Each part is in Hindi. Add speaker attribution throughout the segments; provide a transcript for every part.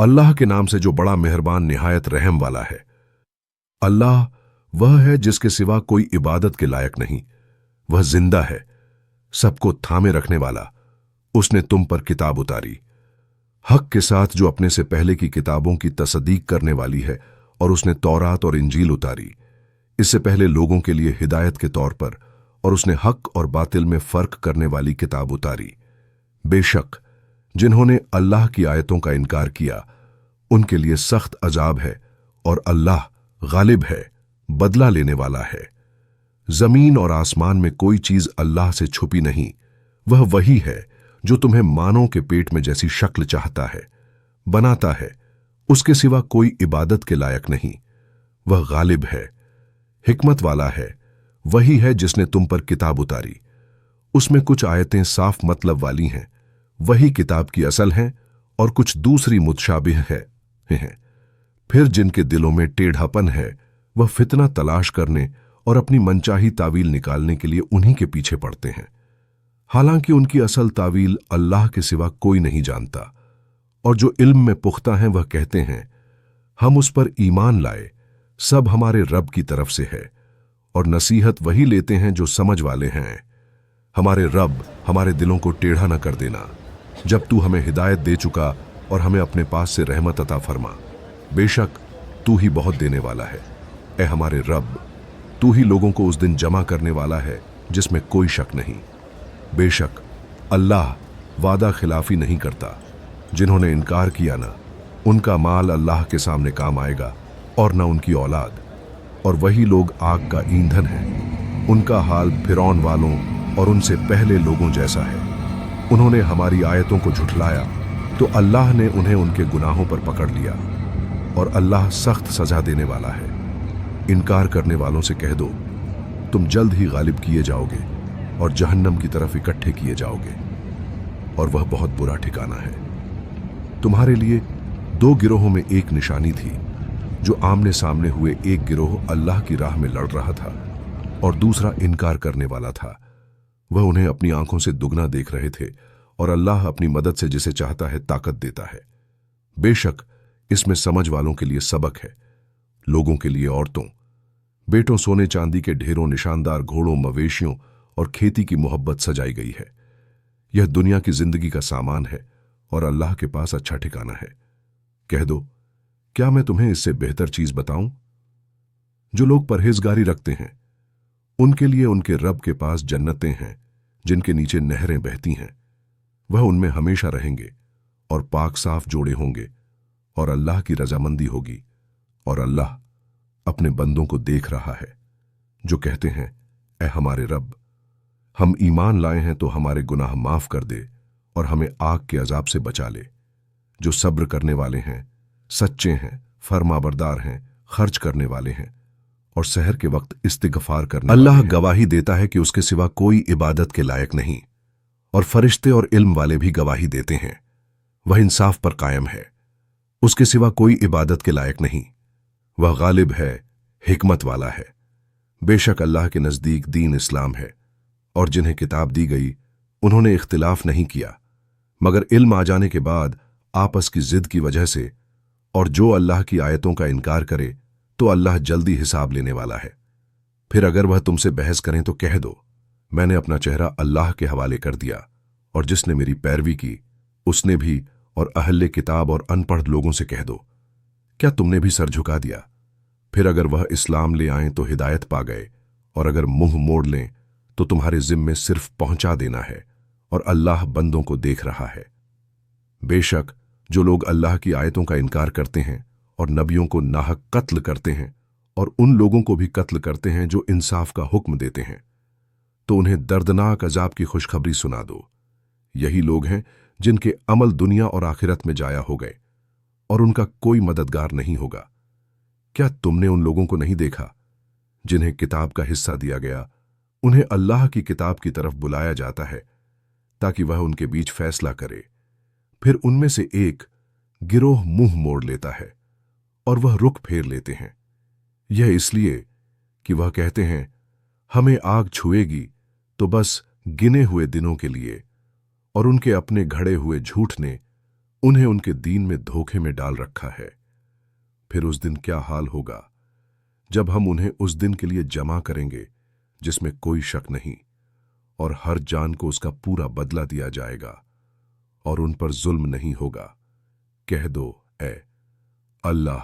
Speaker 1: अल्लाह के नाम से जो बड़ा मेहरबान निहायत रहम वाला है। अल्लाह वह है जिसके सिवा कोई इबादत के लायक नहीं। वह जिंदा है, सबको थामे रखने वाला। उसने तुम पर किताब उतारी हक के साथ, जो अपने से पहले की किताबों की तस्दीक करने वाली है। और उसने तौरात और इंजील उतारी इससे पहले लोगों के लिए हिदायत के तौर पर। और उसने हक और बातिल में फर्क करने वाली किताब उतारी। बेशक जिन्होंने अल्लाह की आयतों का इनकार किया उनके लिए सख्त अजाब है। और अल्लाह गालिब है, बदला लेने वाला है। जमीन और आसमान में कोई चीज अल्लाह से छुपी नहीं। वह वही है जो तुम्हें मानों के पेट में जैसी शक्ल चाहता है बनाता है। उसके सिवा कोई इबादत के लायक नहीं। वह गालिब है, हिकमत वाला है। वही है जिसने तुम पर किताब उतारी। उसमें कुछ आयतें साफ मतलब वाली हैं, वही किताब की असल हैं, और कुछ दूसरी मुतशाबिह हैं। फिर जिनके दिलों में टेढ़ापन है वह फितना तलाश करने और अपनी मनचाही तावील निकालने के लिए उन्हीं के पीछे पड़ते हैं, हालांकि उनकी असल तावील अल्लाह के सिवा कोई नहीं जानता। और जो इल्म में पुख्ता हैं वह कहते हैं, हम उस पर ईमान लाए, सब हमारे रब की तरफ से है। और नसीहत वही लेते हैं जो समझ वाले हैं। हमारे रब, हमारे दिलों को टेढ़ा न कर देना, जब तू हमें हिदायत दे चुका और हमें अपने पास से रहमत अता फरमा। बेशक तू ही बहुत देने वाला है। ए हमारे रब, तू ही लोगों को उस दिन जमा करने वाला है जिसमें कोई शक नहीं। बेशक अल्लाह वादा खिलाफी नहीं करता। जिन्होंने इनकार किया ना उनका माल अल्लाह के सामने काम आएगा और न उनकी औलाद, और वही लोग आग का ईंधन है। उनका हाल फिरौन वालों और उनसे पहले लोगों जैसा है। उन्होंने हमारी आयतों को झुठलाया तो अल्लाह ने उन्हें उनके गुनाहों पर पकड़ लिया, और अल्लाह सख्त सजा देने वाला है। इनकार करने वालों से कह दो, तुम जल्द ही गालिब किए जाओगे और जहन्नम की तरफ इकट्ठे किए जाओगे, और वह बहुत बुरा ठिकाना है। तुम्हारे लिए दो गिरोहों में एक निशानी थी। जो आमने सामने हुए, एक गिरोह अल्लाह की राह में लड़ रहा था और दूसरा इनकार करने वाला था। वह उन्हें अपनी आंखों से दुगना देख रहे थे, और अल्लाह अपनी मदद से जिसे चाहता है ताकत देता है। बेशक इसमें समझ वालों के लिए सबक है। लोगों के लिए औरतों, बेटों, सोने चांदी के ढेरों, निशानदार घोड़ों, मवेशियों और खेती की मोहब्बत सजाई गई है। यह दुनिया की जिंदगी का सामान है और अल्लाह के पास अच्छा ठिकाना है। कह दो, क्या मैं तुम्हें इससे बेहतर चीज बताऊं? जो लोग परहेजगारी रखते हैं उनके लिए उनके रब के पास जन्नतें हैं जिनके नीचे नहरें बहती हैं। वह उनमें हमेशा रहेंगे और पाक साफ जोड़े होंगे, और अल्लाह की रजामंदी होगी। और अल्लाह अपने बंदों को देख रहा है जो कहते हैं, ए हमारे रब, हम ईमान लाए हैं तो हमारे गुनाह माफ कर दे और हमें आग के अजाब से बचा ले। जो सब्र करने वाले हैं, सच्चे हैं, फरमाबरदार हैं, खर्च करने वाले हैं और सहर के वक्त इस्तिगफार करने अल्लाह गवाही देता है कि उसके सिवा कोई इबादत के लायक नहीं, और फरिश्ते और इल्म वाले भी गवाही देते हैं। वह इंसाफ पर कायम है, उसके सिवा कोई इबादत के लायक नहीं। वह गालिब है, हिकमत वाला है। बेशक अल्लाह के नजदीक दीन इस्लाम है, और जिन्हें किताब दी गई उन्होंने इख्तिलाफ नहीं किया मगर इल्म आ जाने के बाद आपस की जिद की वजह से। और जो अल्लाह की आयतों का इनकार करे तो अल्लाह जल्दी हिसाब लेने वाला है। फिर अगर वह तुमसे बहस करें तो कह दो, मैंने अपना चेहरा अल्लाह के हवाले कर दिया, और जिसने मेरी पैरवी की उसने भी। और अहले किताब और अनपढ़ लोगों से कह दो, क्या तुमने भी सर झुका दिया? फिर अगर वह इस्लाम ले आएं तो हिदायत पा गए, और अगर मुंह मोड़ लें तो तुम्हारे जिम्मे सिर्फ पहुंचा देना है, और अल्लाह बंदों को देख रहा है। बेशक जो लोग अल्लाह की आयतों का इनकार करते हैं और नबियों को नाहक कत्ल करते हैं, और उन लोगों को भी कत्ल करते हैं जो इंसाफ का हुक्म देते हैं, तो उन्हें दर्दनाक अजाब की खुशखबरी सुना दो। यही लोग हैं जिनके अमल दुनिया और आखिरत में जाया हो गए, और उनका कोई मददगार नहीं होगा। क्या तुमने उन लोगों को नहीं देखा जिन्हें किताब का हिस्सा दिया गया? उन्हें अल्लाह की किताब की तरफ बुलाया जाता है ताकि वह उनके बीच फैसला करे। फिर उनमें से एक गिरोह मुंह मोड़ लेता है और वह रुख फेर लेते हैं। यह इसलिए कि वह कहते हैं, हमें आग छुएगी तो बस गिने हुए दिनों के लिए, और उनके अपने घड़े हुए झूठ ने उन्हें उनके दीन में धोखे में डाल रखा है। फिर उस दिन क्या हाल होगा जब हम उन्हें उस दिन के लिए जमा करेंगे जिसमें कोई शक नहीं, और हर जान को उसका पूरा बदला दिया जाएगा और उन पर जुल्म नहीं होगा। कह दो, ए अल्लाह,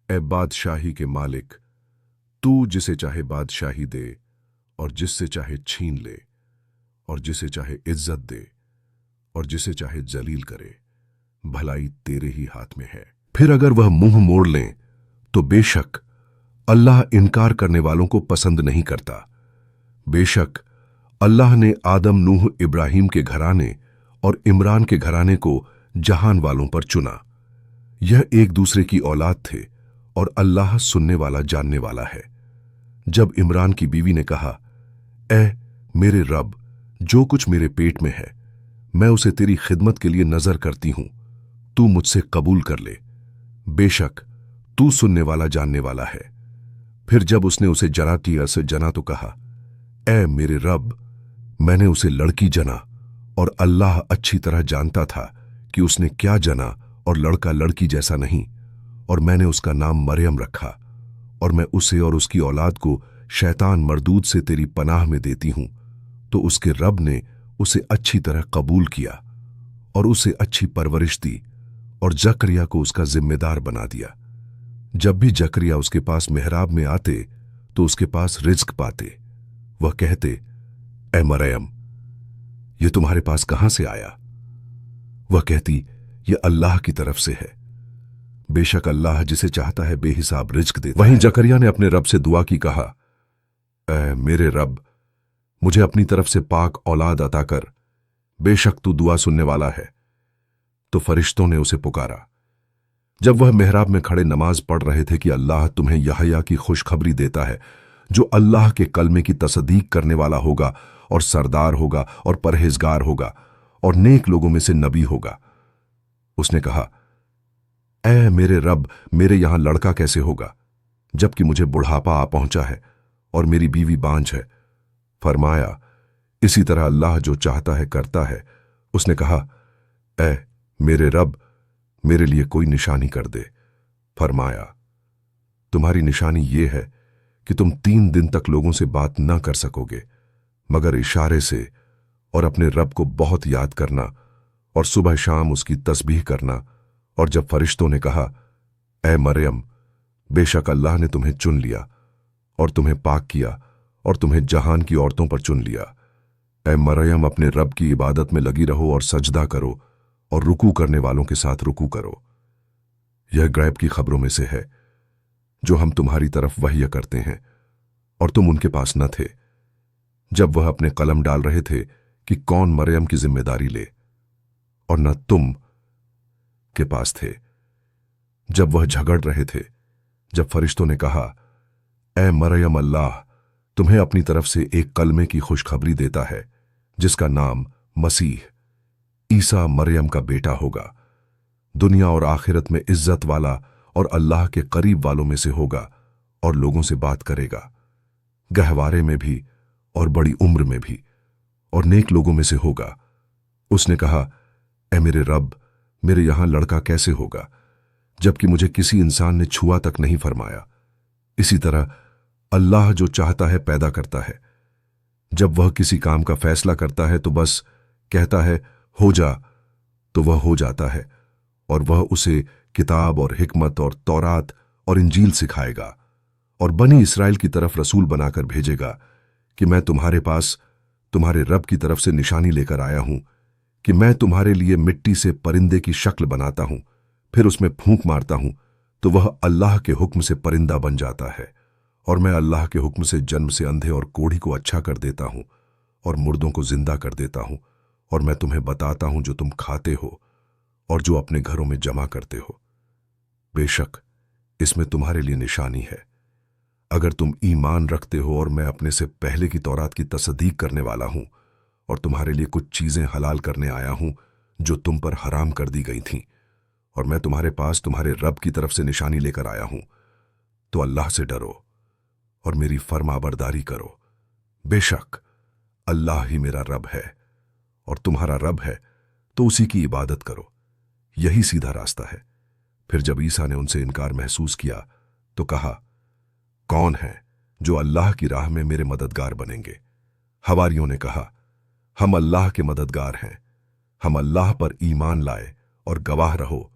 Speaker 1: ए बादशाही के मालिक, तू जिसे चाहे बादशाही दे और जिससे चाहे छीन ले, और जिसे चाहे इज्जत दे और जिसे चाहे जलील करे, भलाई तेरे ही हाथ में है। फिर अगर वह मुंह मोड़ लें तो बेशक अल्लाह इनकार करने वालों को पसंद नहीं करता। बेशक अल्लाह ने आदम, नूह, इब्राहिम के घराने और इमरान के घराने को जहान वालों पर चुना। यह एक दूसरे की औलाद थे और अल्लाह सुनने वाला, जानने वाला है। जब इमरान की बीवी ने कहा, ए मेरे रब, जो कुछ मेरे पेट में है मैं उसे तेरी खिदमत के लिए नजर करती हूं, तू मुझसे कबूल कर ले, बेशक तू सुनने वाला, जानने वाला है। फिर जब उसने उसे जना तो कहा, ए मेरे रब, मैंने उसे लड़की जना और अल्लाह अच्छी तरह जानता था कि उसने क्या जना और लड़का लड़की जैसा नहीं, और मैंने उसका नाम मरियम रखा, और मैं उसे और उसकी औलाद को शैतान मरदूद से तेरी पनाह में देती हूं। तो उसके रब ने उसे अच्छी तरह कबूल किया और उसे अच्छी परवरिश दी और जकरिया को उसका जिम्मेदार बना दिया। जब भी जकरिया उसके पास मेहराब में आते तो उसके पास रिज्क पाते। वह कहते, ए मरियम, यह तुम्हारे पास कहां से आया? वह कहती, यह अल्लाह की तरफ से है। बेशक अल्लाह जिसे चाहता है बेहिसाब रिज्क देता है। वहीं जकरिया ने अपने रब से दुआ की, कहा, ए मेरे रब, मुझे अपनी तरफ से पाक औलाद अता कर, बेशक तू दुआ सुनने वाला है। तो फरिश्तों ने उसे पुकारा। जब वह मेहराब में खड़े नमाज पढ़ रहे थे कि अल्लाह तुम्हें यहया की खुशखबरी देता है, जो अल्लाह के कलमे की तसदीक करने वाला होगा और सरदार होगा और परहेजगार होगा और नेक लोगों में से नबी होगा। उसने कहा, ए मेरे रब, मेरे यहां लड़का कैसे होगा जबकि मुझे बुढ़ापा आ पहुंचा है और मेरी बीवी बांझ है? फरमाया, इसी तरह अल्लाह जो चाहता है करता है। उसने कहा, ए मेरे रब, मेरे लिए कोई निशानी कर दे। फरमाया, तुम्हारी निशानी यह है कि तुम 3 दिन तक लोगों से बात न कर सकोगे मगर इशारे से, और अपने रब को बहुत याद करना और सुबह शाम उसकी तस्बीह करना। और जब फरिश्तों ने कहा, ए मरियम, बेशक अल्लाह ने तुम्हें चुन लिया और तुम्हें पाक किया और तुम्हें जहान की औरतों पर चुन लिया। ए मरियम, अपने रब की इबादत में लगी रहो और सजदा करो और रुकू करने वालों के साथ रुकू करो। यह गैब की खबरों में से है जो हम तुम्हारी तरफ वह्य करते हैं, और तुम उनके पास न थे जब वह अपने कलम डाल रहे थे कि कौन मरियम की जिम्मेदारी ले, और न तुम के पास थे जब वह झगड़ रहे थे। जब फरिश्तों ने कहा, ए मरियम, अल्लाह तुम्हें अपनी तरफ से एक कलमे की खुशखबरी देता है जिसका नाम मसीह ईसा मरियम का बेटा होगा, दुनिया और आखिरत में इज्जत वाला और अल्लाह के करीब वालों में से होगा, और लोगों से बात करेगा, गहवारे में भी और बड़ी उम्र में भी, और नेक लोगों में से होगा। उसने कहा, ए मेरे रब, मेरे यहां लड़का कैसे होगा जबकि मुझे किसी इंसान ने छुआ तक नहीं फरमाया। इसी तरह अल्लाह जो चाहता है पैदा करता है। जब वह किसी काम का फैसला करता है तो बस कहता है, हो जा, तो वह हो जाता है, और वह उसे किताब और हिकमत और तौरात और इंजील सिखाएगा और बनी इस्राएल की तरफ रसूल बनाकर भेजेगा कि मैं तुम्हारे पास तुम्हारे रब की तरफ से निशानी लेकर आया हूं कि मैं तुम्हारे लिए मिट्टी से परिंदे की शक्ल बनाता हूं, फिर उसमें फूंक मारता हूं तो वह अल्लाह के हुक्म से परिंदा बन जाता है, और मैं अल्लाह के हुक्म से जन्म से अंधे और कोढ़ी को अच्छा कर देता हूं और मुर्दों को जिंदा कर देता हूं, और मैं तुम्हें बताता हूं जो तुम खाते हो और जो अपने घरों में जमा करते हो। बेशक इसमें तुम्हारे लिए निशानी है, अगर तुम ईमान रखते हो, और मैं अपने से पहले की तौरात की तस्दीक करने वाला हूं और तुम्हारे लिए कुछ चीजें हलाल करने आया हूं जो तुम पर हराम कर दी गई थीं, और मैं तुम्हारे पास तुम्हारे रब की तरफ से निशानी लेकर आया हूं। तो अल्लाह से डरो और मेरी फरमाबरदारी करो। बेशक अल्लाह ही मेरा रब है और तुम्हारा रब है, तो उसी की इबादत करो। यही सीधा रास्ता है। फिर जब ईसा ने उनसे इनकार महसूस किया तो कहा, कौन है जो अल्लाह की राह में मेरे मददगार बनेंगे? हवारियों ने कहा, हम अल्लाह के मददगार हैं। हम अल्लाह पर ईमान लाए और गवाह रहो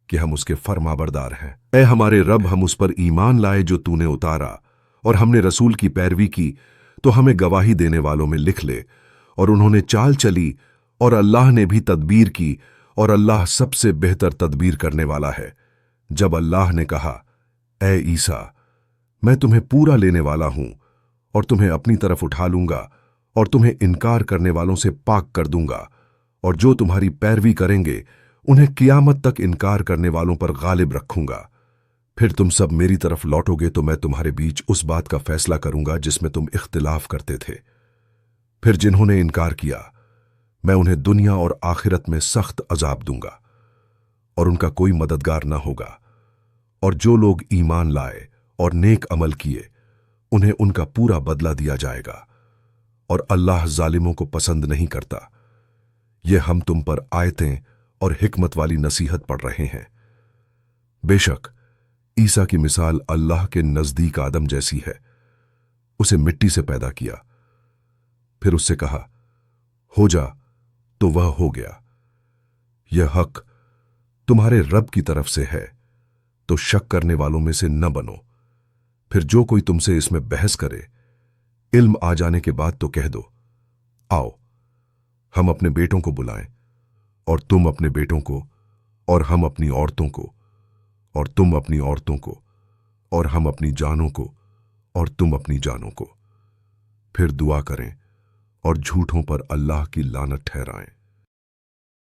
Speaker 1: कि हम उसके फरमाबरदार हैं। ऐ हमारे रब, हम उस पर ईमान लाए जो तूने उतारा, और हमने रसूल की पैरवी की, तो हमें गवाही देने वालों में लिख ले। और उन्होंने चाल चली और अल्लाह ने भी तदबीर की, और अल्लाह सबसे बेहतर तदबीर करने वाला है। जब अल्लाह ने कहा, ऐ ईसा, मैं तुम्हें पूरा लेने वाला हूं और तुम्हें अपनी तरफ उठा लूंगा और तुम्हें इनकार करने वालों से पाक कर दूंगा, और जो तुम्हारी पैरवी करेंगे उन्हें कियामत तक इनकार करने वालों पर गालिब रखूंगा। फिर तुम सब मेरी तरफ लौटोगे तो मैं तुम्हारे बीच उस बात का फैसला करूंगा जिसमें तुम इख्तिलाफ करते थे। फिर जिन्होंने इनकार किया, मैं उन्हें दुनिया और आखिरत में सख्त अजाब दूंगा और उनका कोई मददगार न होगा। और जो लोग ईमान लाए और नेक अमल किए, उन्हें उनका पूरा बदला दिया जाएगा, और अल्लाह जालिमों को पसंद नहीं करता। ये हम तुम पर आयतें और हिकमत वाली नसीहत पढ़ रहे हैं। बेशक ईसा की मिसाल अल्लाह के नजदीक आदम जैसी है। उसे मिट्टी से पैदा किया, फिर उससे कहा, हो जा, तो वह हो गया। यह हक तुम्हारे रब की तरफ से है, तो शक करने वालों में से न बनो। फिर जो कोई तुमसे इसमें बहस करे, इल्म आ जाने के बाद तो कह दो, आओ हम अपने बेटों को बुलाएं, और तुम अपने बेटों को, और हम अपनी औरतों को, और तुम अपनी औरतों को, और हम अपनी जानों को, और तुम अपनी जानों को। फिर दुआ करें और झूठों पर अल्लाह की लानत ठहराएं।